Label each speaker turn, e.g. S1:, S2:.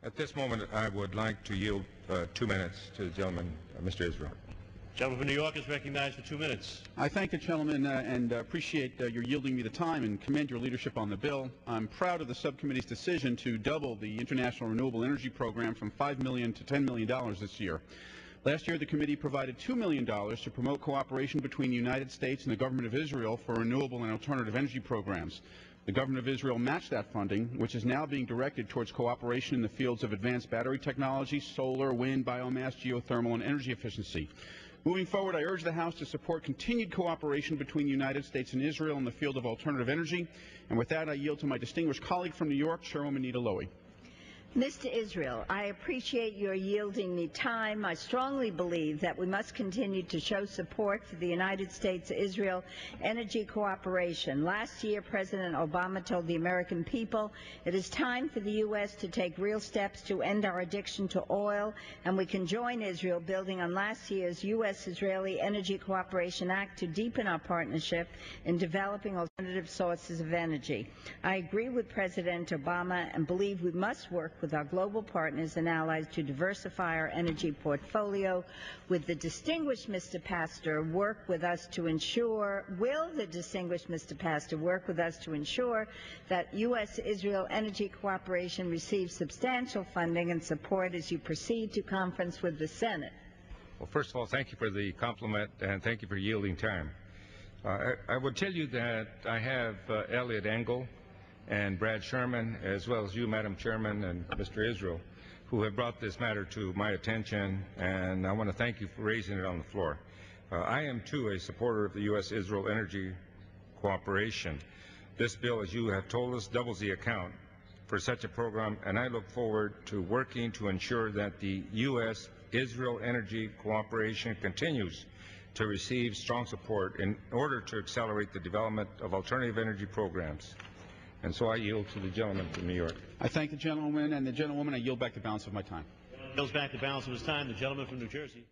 S1: At this moment, I would like to yield 2 minutes to the gentleman, Mr. Israel.
S2: Gentleman from New York is recognized for 2 minutes.
S3: I thank the gentleman and appreciate your yielding me the time and commend your leadership on the bill. I'm proud of the subcommittee's decision to double the International Renewable Energy Program from $5 million to $10 million this year. Last year, the committee provided $2 million to promote cooperation between the United States and the government of Israel for renewable and alternative energy programs. The government of Israel matched that funding, which is now being directed towards cooperation in the fields of advanced battery technology, solar, wind, biomass, geothermal, and energy efficiency. Moving forward, I urge the House to support continued cooperation between the United States and Israel in the field of alternative energy. And with that, I yield to my distinguished colleague from New York, Chairwoman Nita Lowey.
S4: Mr. Israel, I appreciate your yielding me time. I strongly believe that we must continue to show support for the United States-Israel energy cooperation. Last year, President Obama told the American people it is time for the U.S. to take real steps to end our addiction to oil, and we can join Israel building on last year's U.S.-Israeli Energy Cooperation Act to deepen our partnership in developing alternative sources of energy. I agree with President Obama and believe we must work with our global partners and allies to diversify our energy portfolio. Will the distinguished Mr. Pastor work with us to ensure that U.S.-Israel energy cooperation receives substantial funding and support as you proceed to conference with the Senate?
S1: Well, first of all, thank you for the compliment and thank you for yielding time. I would tell you that I have Elliot Engel and Brad Sherman, as well as you, Madam Chairman, and Mr. Israel, who have brought this matter to my attention, and I want to thank you for raising it on the floor. I am, too, a supporter of the U.S.-Israel energy cooperation. This bill, as you have told us, doubles the account for such a program, and I look forward to working to ensure that the U.S.-Israel energy cooperation continues to receive strong support in order to accelerate the development of alternative energy programs. And so I yield to the gentleman from New York.
S3: I thank the gentleman and the gentlewoman. I yield back the balance of my time.
S2: Yields back the balance of his time. The gentleman from New Jersey.